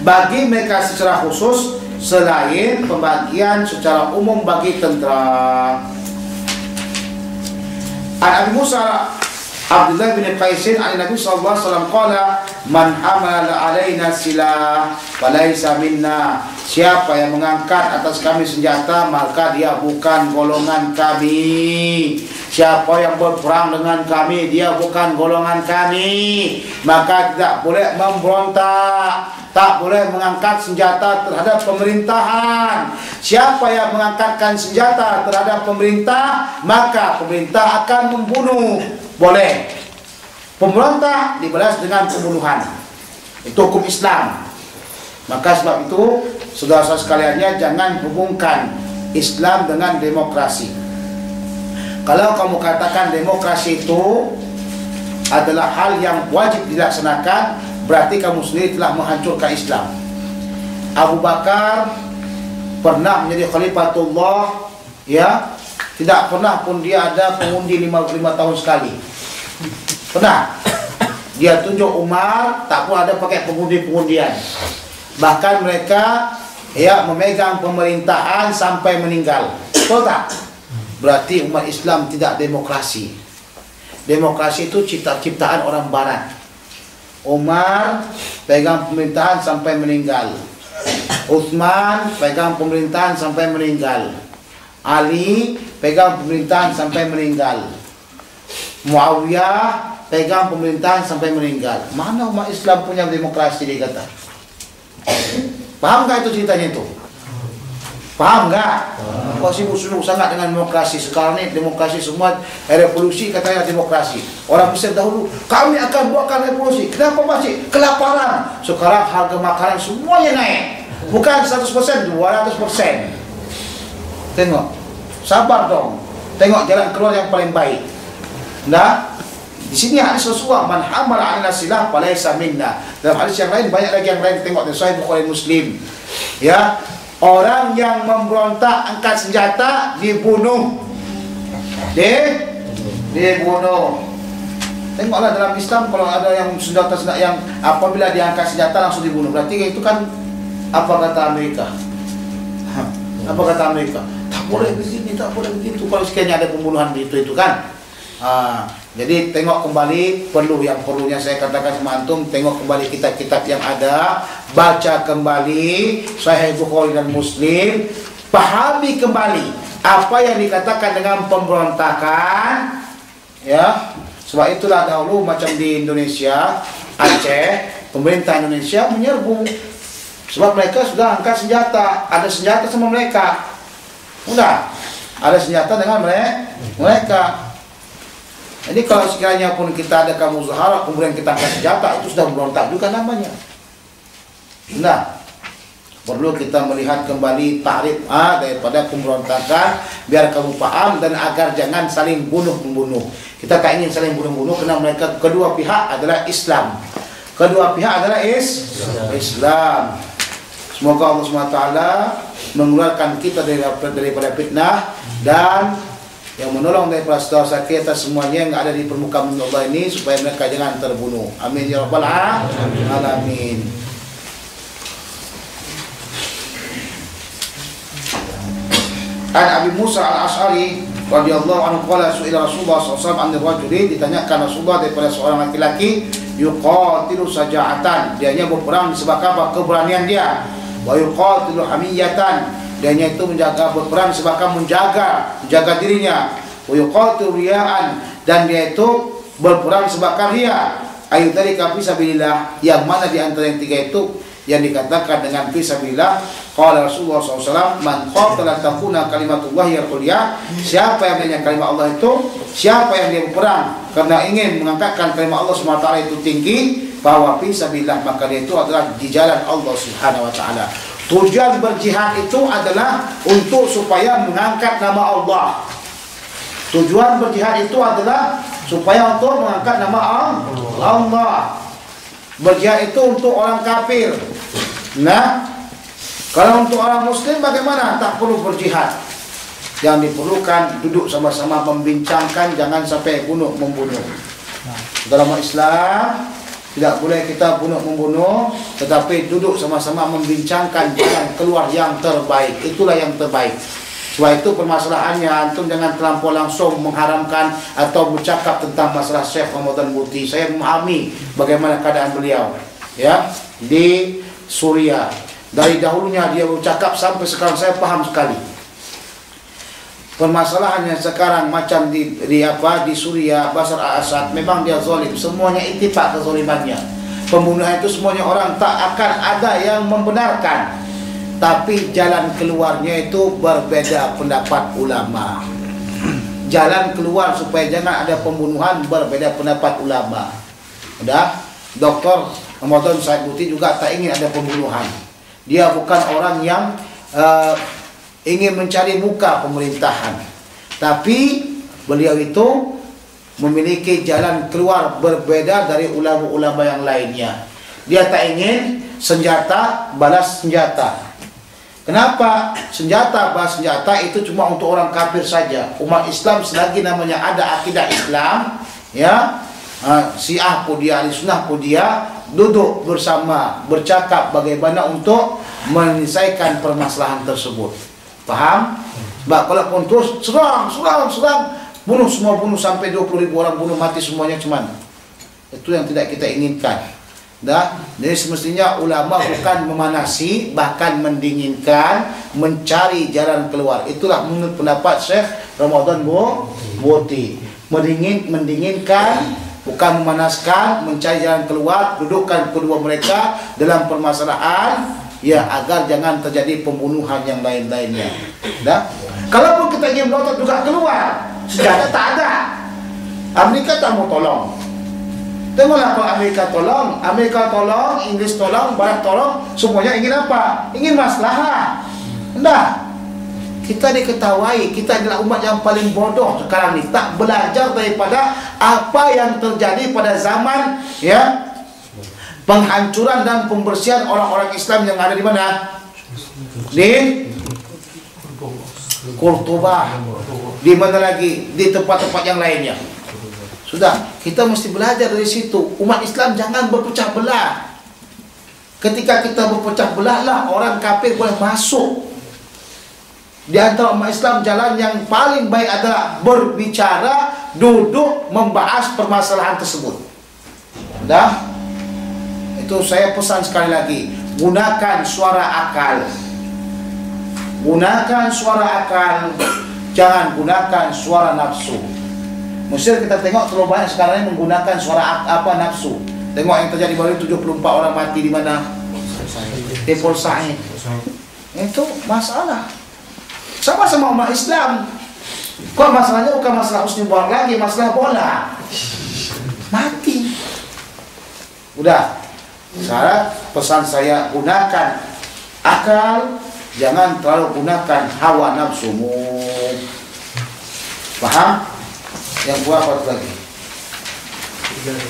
bagi mereka secara khusus, selain pembagian secara umum bagi tentera. An Abi Musa Abdullah bin Qaisin an Nabi sallallahu alaihi wasallam qala man hamala alaina silah falaysa minna. Siapa yang mengangkat atas kami senjata, maka dia bukan golongan kami. Siapa yang berperang dengan kami, dia bukan golongan kami. Maka tidak boleh memberontak, tak boleh mengangkat senjata terhadap pemerintahan. Siapa yang mengangkatkan senjata terhadap pemerintah, maka pemerintah akan membunuh. Boleh. Pemberontak dibalas dengan pembunuhan. Itu hukum Islam. Maka sebab itu, saudara-saudara sekaliannya, jangan hubungkan Islam dengan demokrasi. Kalau kamu katakan demokrasi itu adalah hal yang wajib dilaksanakan, berarti kamu sendiri telah menghancurkan Islam. Abu Bakar pernah menjadi Khalifatullah, ya, tidak pernah pun dia ada pengundi 5 tahun sekali. Pernah dia tunjuk Umar, tak pun ada pakai pengundi-pengundian. Bahkan mereka, ya, memegang pemerintahan sampai meninggal. Betul tak? Berarti umat Islam tidak demokrasi. Demokrasi itu ciptaan orang Barat. Umar pegang pemerintahan sampai meninggal. Utsman pegang pemerintahan sampai meninggal. Ali pegang pemerintahan sampai meninggal. Muawiyah pegang pemerintahan sampai meninggal. Mana umat Islam punya demokrasi, dia kata? Paham gak itu ceritanya itu? Paham gak? Kau sibuk-sibuk sangat dengan demokrasi. Sekarang ini demokrasi semua, revolusi katanya demokrasi. Orang Mesir dahulu, kami akan buatkan revolusi. Kenapa masih? Kelaparan. Sekarang harga makanan semuanya naik. Bukan 100%, 200%. Tengok, sabar dong. Tengok jalan keluar yang paling baik. Nah, di sini hadis Rasulullah, man hamala 'ala silah falaysa minna. Dalam hadis yang lain, banyak lagi yang lain, tengok di Sahih Bukhari Muslim. Ya, orang yang memberontak angkat senjata dibunuh. Dibunuh. Tengoklah dalam Islam, kalau ada yang senjata yang apabila dia angkat senjata langsung dibunuh, berarti itu kan apa kata Amerika? Apa kata Amerika? Tak boleh begini, tak boleh begitu. Kalau sekiranya ada pembunuhan itu kan. Jadi tengok kembali, perlunya saya katakan sama antum, tengok kembali kitab-kitab yang ada, baca kembali Sahih Bukhari dan Muslim, pahami kembali apa yang dikatakan dengan pemberontakan, ya. Sebab itulah dahulu macam di Indonesia, Aceh, pemerintah Indonesia menyerbu. Sebab mereka sudah angkat senjata, ada senjata sama mereka. Udah, ada senjata dengan mereka. Jadi kalau sekiranya pun kita ada muzahara, kemudian kita angkat senjata, itu sudah memberontak juga namanya. Nah, perlu kita melihat kembali takrif daripada pemberontakan, biar kamu paham dan agar jangan saling bunuh-membunuh. Kita tak ingin saling bunuh-membunuh karena mereka kedua pihak adalah Islam. Kedua pihak adalah Islam. Semoga Allah SWT mengeluarkan kita daripada fitnah dan yang menolong daripada saudara kita semuanya yang ada di permukaan Allah ini, supaya mereka jangan terbunuh. Amin ya rabbal alamin. An Abi Musa al-Ash'ari radhiyallahu anhu qala su'ila Rasulullah SAW an rajuli, ditanyakan Rasulullah daripada seorang laki-laki, yuqatilu saja'atan, dianya berperang disebabkan apa? Keberanian dia. Wa yuqatilu hamiyatan, Dianya itu berperang sebabkan menjaga dirinya. Wa yuqatilu riya'an, dan dia itu berperang sebabkan riya. Ayu tadi fisabilillah, yang mana di antara yang tiga itu yang dikatakan dengan fisabilillah? Qala Rasulullah SAW, man qatala takuna kalimatullah ya ulya. Siapa yang menyanyikan kalimat Allah itu, siapa yang dia berperang karena ingin mengangkatkan kalimat Allah SWT itu tinggi, bahwa fisabilillah, maka dia itu adalah di jalan Allah Subhanahu wa taala. Tujuan berjihad itu adalah untuk supaya mengangkat nama Allah. Tujuan berjihad itu adalah supaya untuk mengangkat nama Allah. Berjihad itu untuk orang kafir. Nah, kalau untuk orang muslim bagaimana? Tak perlu berjihad. Yang diperlukan duduk sama-sama membincangkan, jangan sampai membunuh. Dalam Islam tidak boleh kita bunuh-membunuh, tetapi duduk sama-sama membincangkan jalan keluar yang terbaik. Itulah yang terbaik. Sebab itu permasalahannya, antum jangan terlampau langsung mengharamkan atau bercakap tentang masalah Syekh Ramadan Buti. Saya memahami bagaimana keadaan beliau, ya, di Suriah. Dari dahulunya dia bercakap sampai sekarang saya paham sekali. Permasalahannya sekarang macam di Suriah, Bashar al-Assad, memang dia zalim, semuanya ittifaq kezalimannya. Pembunuhan itu semuanya orang tak akan ada yang membenarkan. Tapi jalan keluarnya itu berbeda pendapat ulama. Jalan keluar supaya jangan ada pembunuhan berbeda pendapat ulama. Udah, Dr. Ramadan Said Buti juga tak ingin ada pembunuhan. Dia bukan orang yang ingin mencari muka pemerintahan, tapi beliau itu memiliki jalan keluar berbeda dari ulama-ulama yang lainnya. Dia tak ingin senjata balas senjata. Kenapa? Senjata balas senjata itu cuma untuk orang kafir saja. Umat Islam selagi namanya ada akidah Islam, ya, Syiah pun dia, Ahli Sunnah pun dia, duduk bersama bercakap bagaimana untuk menyelesaikan permasalahan tersebut. Paham? Sebab kalau pun terus serang, bunuh sampai 20.000 orang, bunuh mati semuanya, cuman itu yang tidak kita inginkan. Jadi semestinya ulama bukan memanasi, bahkan mendinginkan, mencari jalan keluar. Itulah menurut pendapat Syekh Ramadan Buti. Mendinginkan, bukan memanaskan, mencari jalan keluar, dudukkan kedua mereka dalam permasalahan, ya, agar jangan terjadi pembunuhan yang lain-lainnya. Kalaupun kita ingin melotot juga keluar, senjata tak ada. Amerika tak mau tolong. Tengoklah kalau Amerika tolong, Inggris tolong, Barat tolong, semuanya ingin apa? Ingin maslahah. Kita diketawai, kita adalah umat yang paling bodoh sekarang ni, tak belajar daripada apa yang terjadi pada zaman, ya, penghancuran dan pembersihan orang-orang Islam yang ada di mana? Di Kurtuba. Di mana lagi? Di tempat-tempat yang lainnya. Sudah, kita mesti belajar dari situ. Umat Islam jangan berpecah belah. Ketika kita berpecah belah lah, orang kafir boleh masuk. Di antara umat Islam, jalan yang paling baik adalah berbicara, duduk, membahas permasalahan tersebut. Sudah? Itu saya pesan sekali lagi, gunakan suara akal. Gunakan suara akal, jangan gunakan suara nafsu. Mesir kita tengok terlalu banyak sekarang ini menggunakan suara nafsu. Tengok yang terjadi baru 74 orang mati di mana? Di Pol Said. Itu masalah. Sama-sama umat Islam. Kok masalahnya bukan masalah Husni Mubarak lagi, masalah bola. Mati. Udah. Syarat pesan saya, gunakan akal, jangan terlalu gunakan hawa nafsumu. Paham? Yang buat apa lagi?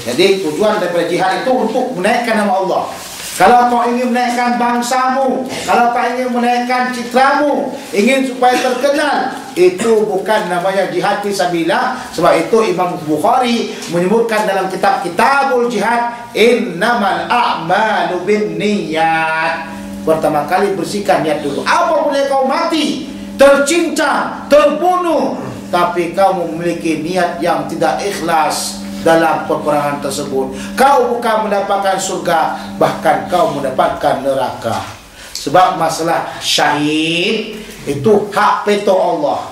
Jadi tujuan daripada jihad itu untuk menaikkan nama Allah. Kalau kau ingin menaikkan bangsamu, kalau kau ingin menaikkan citramu, ingin supaya terkenal, itu bukan namanya jihad fisabilillah. Sebab itu Imam Bukhari menyebutkan dalam kitab Kitabul Jihad, innamal a'malu binniyat. Pertama kali bersihkan niat dulu. Apa boleh kau mati, tercincang, terbunuh, tapi kau memiliki niat yang tidak ikhlas dalam peperangan tersebut, kau bukan mendapatkan surga, bahkan kau mendapatkan neraka. Sebab masalah syahid itu hak peto Allah.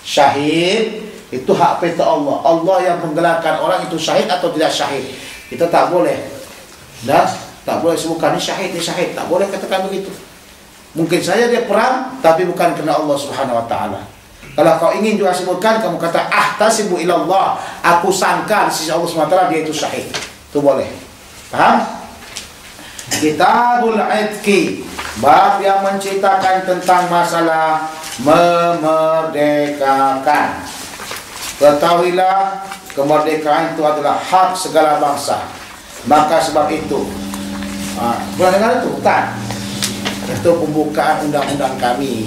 Syahid itu hak peto Allah. Allah yang menggelarkan orang itu syahid atau tidak syahid. Kita tak boleh. Dah, tak boleh sebutkan ini syahid, tak boleh katakan begitu. Mungkin saja dia perang, tapi bukan kerana Allah Subhanahu Wa Taala. Kalau kau ingin juga sebutkan, kamu kata ahtasibu ilallah, aku sangka di sisi Allah Subhanahu Wa Taala dia itu syahid. Itu boleh. Paham? Kitabul Idqi, bab yang menceritakan tentang masalah memerdekakan. Ketahuilah, kemerdekaan itu adalah hak segala bangsa. Maka sebab itu, pernah dengar itu? Tak? Itu pembukaan undang-undang kami.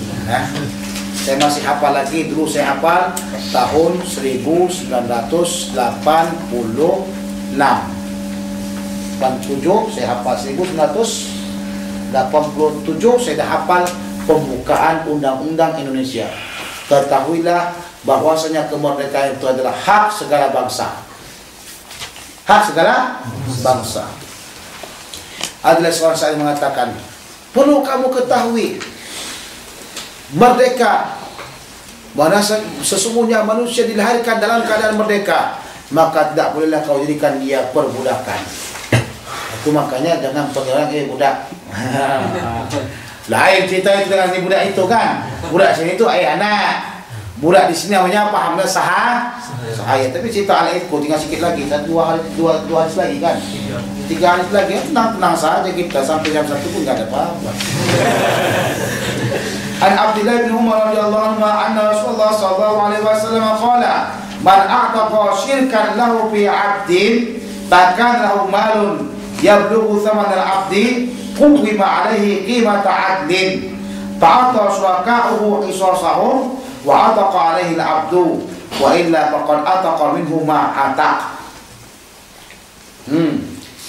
Saya masih hafal lagi, dulu saya hafal tahun 1986. 87 saya hafal, 1987 saya dah hafal pembukaan Undang-Undang Indonesia. Ketahuilah bahwasanya kemerdekaan itu adalah hak segala bangsa. Hak segala bangsa. Adalah seorang saya mengatakan, perlu kamu ketahui merdeka, mana sesungguhnya manusia dilahirkan dalam keadaan merdeka, maka tidak bolehlah kau jadikan dia perbudakan. Itu makanya jangan panggil orang budak. Lain cerita itu dengan si budak itu kan. Budak sini itu ayah anak. Budak di sini namanya pahamnya sahaya. Tapi cerita ala itu tinggal sikit lagi. Dua hari lagi kan. 3 hari lagi tenang saja kita sampai jam 1 pun tidak ada apa-apa. An Abdullah bin Umar radhiyallahu anhu anna Rasulullah sallallahu alaihi wasallam qala man a'taqa syirkan lahu fi 'abdin takan lahu malun yablughu thaman al-'abdi qawima 'alaihi qimata 'adlin fa'ata syuraka'uhu qisasahum wa 'ataqa 'alaihi al-'abdu wa illa faqad ataqa minhu ma 'ataq.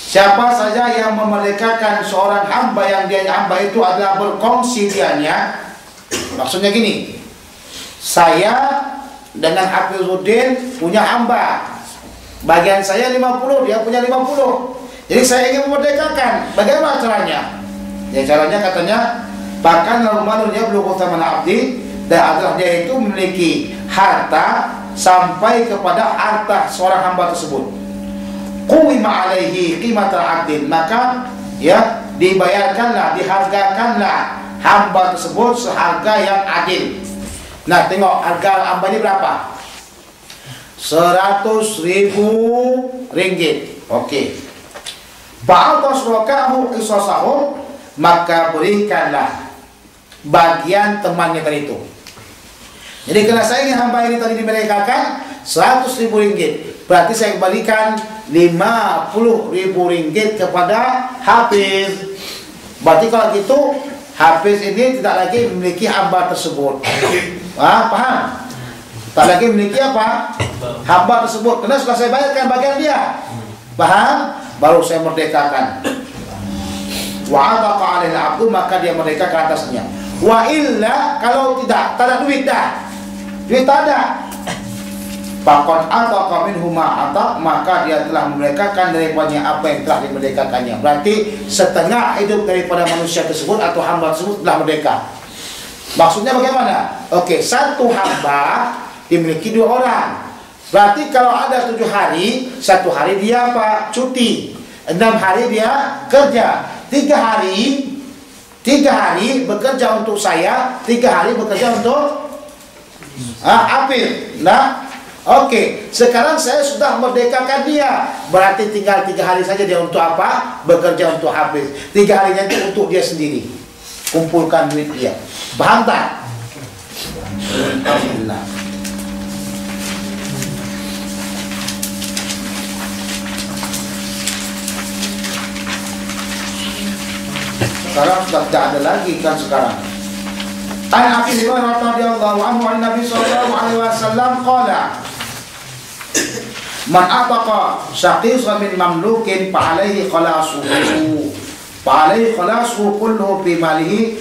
Siapa saja yang memerdekakan seorang hamba yang dia hamba itu adalah berkongsi dianya. Maksudnya gini, saya dengan Hafizuddin punya hamba, bagian saya 50, dia punya 50. Jadi saya ingin memerdekakan. Bagaimana caranya? Ya caranya katanya, bahkan normalnya belum utama abdi, dan adalah dia itu memiliki harta sampai kepada harta seorang hamba tersebut. Qawima alaihi qimatal adil, maka ya dibayarkanlah, dihargakanlah hamba tersebut seharga yang adil. Nah, tengok harga hamba ini berapa? 100.000 ringgit. Okey. Ba'atas wakahu qisasahum, maka berikanlah bagian temannya tadi itu. Jadi kalau saya ingin hamba ini tadi dimerdekakan 100.000 ringgit, berarti saya kembalikan 50.000 ringgit kepada Hafiz. Berarti kalau gitu Hafiz ini tidak lagi memiliki hamba tersebut. Paham? Tak lagi memiliki apa? Hamba tersebut. Karena sudah saya bayarkan bagian dia. Paham? Baru saya merdekakan. Wa 'ataqa 'alaihi al-'abdu, maka dia merdeka ke atasnya. Wa illa, kalau tidak, tak ada duit dah. Duit tak ada. Faqad ataqa minhu ma 'ataq, maka dia telah memerdekakan daripadanya apa yang telah dimerdekakannya. Berarti setengah hidup daripada manusia tersebut atau hamba tersebut telah merdeka. Maksudnya bagaimana? Okey, satu hamba dimiliki 2 orang. Berarti kalau ada 7 hari, 1 hari dia apa? Cuti. 6 hari dia kerja. 3 hari bekerja untuk saya, 3 hari bekerja untuk Hafiz. Nah, okey, sekarang saya sudah merdekakan dia. Berarti tinggal 3 hari saja dia untuk apa? Bekerja untuk Hafiz. 3 harinya itu untuk dia sendiri. Kumpulkan duit dia. Paham tak? Alhamdulillah. Sekarang sudah tidak ada lagi kan sekarang. An Abi Hurairah radhiyallahu anhu an Nabi sallallahu alaihi wasallam qala man ataqa shaqisan min mamlukin fa alaihi khalasuhu kulluhu fi malihi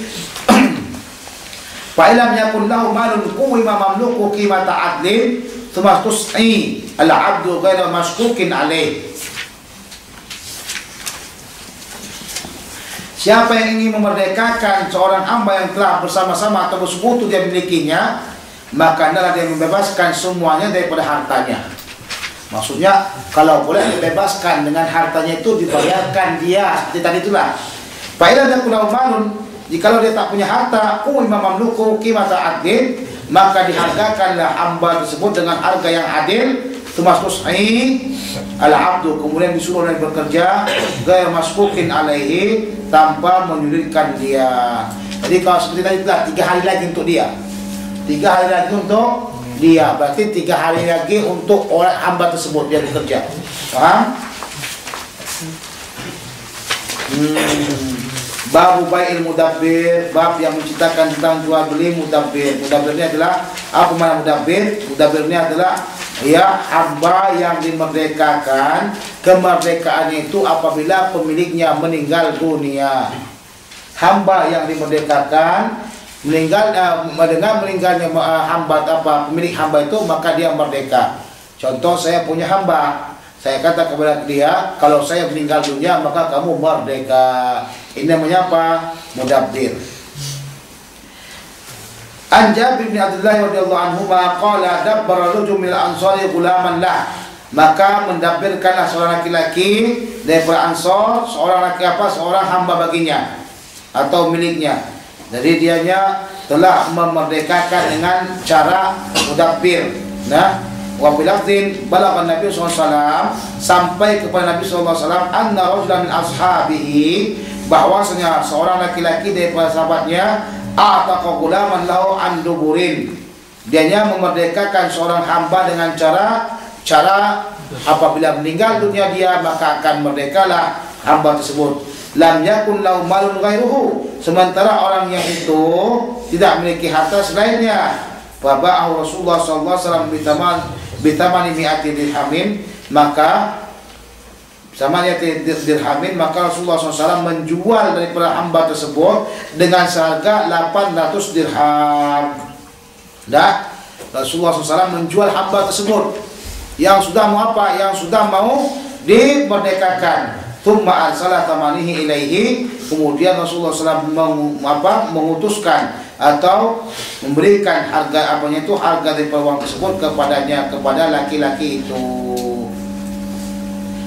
fa illam yakun lahu malun qawima mamluku qimata adlin thumma tus'i al-'abdu ghayra mashkukin alaihi. Siapa yang ingin memerdekakan seorang hamba yang telah bersama-sama atau bersekutu dia milikinya, maka adalah dia membebaskan semuanya daripada hartanya. Maksudnya kalau boleh dibebaskan dengan hartanya itu dibayarkan dia seperti tadi itulah. Fa'ila dan kulau malun, jikalau dia tak punya harta, imam mamluku qimata adil, maka dihargakanlah hamba tersebut dengan harga yang adil. Termasuk al-abdu, kemudian disuruh dan bekerja gaya masbukin alaihi, tanpa menyulitkan dia. Jadi kalau seperti tadi itulah 3 hari lagi untuk dia, 3 hari lagi untuk dia, berarti 3 hari lagi untuk orang hamba tersebut dia bekerja. Paham? Babu bai'il mudabbir, bab yang menceritakan tentang jual beli mudabbir. Mudabbir ini adalah apa makna mudabbir? Mudabbir ini adalah ya hamba yang dimerdekakan. Kemerdekaannya itu apabila pemiliknya meninggal dunia. Hamba yang dimerdekakan meninggal dengan meninggalnya hamba pemilik hamba itu, maka dia merdeka. Contoh, saya punya hamba, saya kata kepada dia, kalau saya meninggal dunia maka kamu merdeka. Ini namanya apa? Mudabbir. An Jabir bin Abdullah radhiyallahu anhu qala dabbara rajulun min al-ansari ghulaman lah. Maka mendabbirkanlah seorang laki-laki daripada Ansar, seorang laki seorang hamba baginya atau miliknya. Jadi dianya telah memerdekakan dengan cara mudabbir. Nah, wa bilafdin balagha Nabi sallallahu alaihi wasallam, sampai kepada Nabi sallallahu alaihi wasallam anna rajulan min ashabihi, bahwasanya seorang laki-laki daripada sahabatnya ataqa ghulaman lahu an duburin, dianya memerdekakan seorang hamba dengan cara apabila meninggal dunia dia maka akan merdekalah hamba tersebut. Lam yakun lahu malun ghairuhu, sementara orang yang itu tidak memiliki harta selainnya. Faba'ahu Rasulullah sallallahu alaihi wasallam bitamani mi'ati dirhamin, maka samaniyati dirhamin, maka Rasulullah SAW menjual daripada hamba tersebut dengan seharga 800 dirham. Dah, Rasulullah SAW menjual hamba tersebut yang sudah mau apa? Yang sudah mau dimerdekakan. Thumma arsala tamanihi ilaihi, kemudian Rasulullah SAW mengutuskan atau memberikan harga harga daripada uang tersebut kepadanya, kepada laki-laki itu.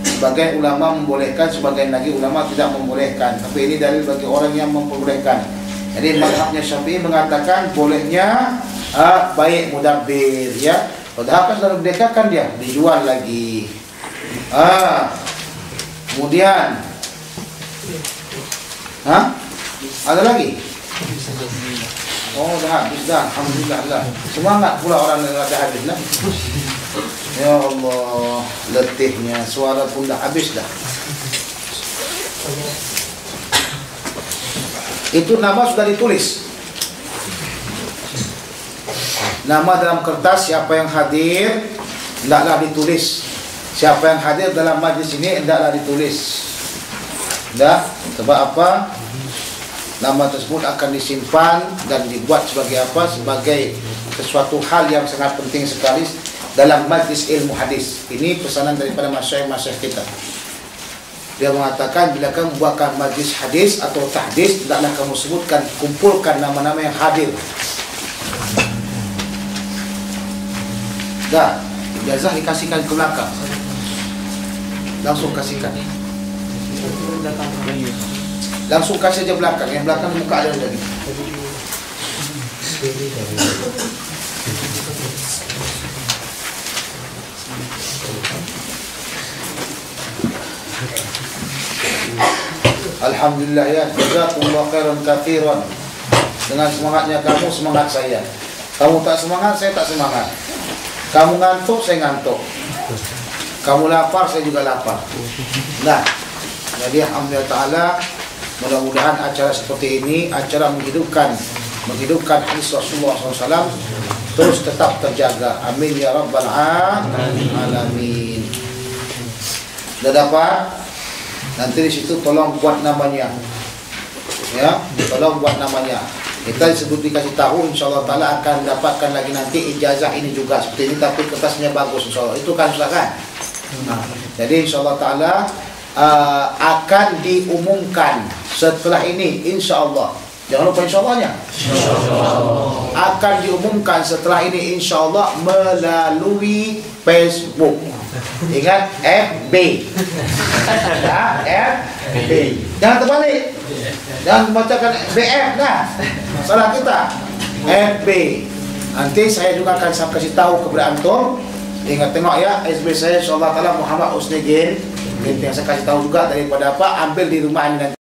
Sebagian ulama membolehkan, sebagian lagi ulama tidak membolehkan. Tapi ini dalil bagi orang yang membolehkan. Jadi mazhabnya Syafi'i mengatakan bolehnya baik mudabbir, ya. Padahal kan sudah merdekakan dia, dijual lagi. Kemudian ada lagi? Oh, dah habis dah. Alhamdulillah dah. Semangat pula orang yang dah habis dah. Ya Allah, letihnya, suara pun dah habis dah. Itu nama sudah ditulis. Nama dalam kertas siapa yang hadir hendaklah ditulis. Siapa yang hadir dalam majlis ini hendaklah ditulis. Dah, sebab apa? Nama tersebut akan disimpan dan dibuat sebagai apa? Sebagai sesuatu hal yang sangat penting sekali dalam majlis ilmu hadis. Ini pesanan daripada masyayikh kita. Dia mengatakan bila kamu buatkan majlis hadis atau tahdis, hendaklah kamu sebutkan, kumpulkan nama-nama yang hadir. Dah, ijazah dikasihkan ke belakang. Langsung kasihkan. Langsung kasih aja belakang. Yang belakang muka ada lagi. Alhamdulillah ya, jazakumullah khairan katsiran. Dengan semangatnya kamu, semangat saya. Kamu tak semangat, saya tak semangat. Kamu ngantuk, saya ngantuk. Kamu lapar, saya juga lapar. Nah, jadi alhamdulillah ta'ala, mudah-mudahan acara seperti ini, acara menghidupkan hadis Rasulullah SAW terus tetap terjaga. Amin ya rabbal alamin. Sudah dapat? Nanti di situ tolong buat namanya. Ya, tolong buat namanya. Kita disebut dikasih tahu, insyaallah taala akan dapatkan lagi nanti ijazah ini juga seperti ini, tapi kertasnya bagus insyaallah. Itu kan sudah kan? Nah, jadi insyaallah taala akan diumumkan setelah ini insya-Allah. Jangan lupa insya-Allahnya. Akan diumumkan setelah ini insya-Allah melalui Facebook. Ingat FB. Ya, FB. Jangan terbalik. Jangan bacakan BF dah. Salah kita. FB. Nanti saya juga akan kasih tahu kepada antum. Ingat tengok ya, SB saya insyaallah taala Muhammad Usnegin. Yang saya kasih tahu juga daripada apa, ambil di rumah ini nanti.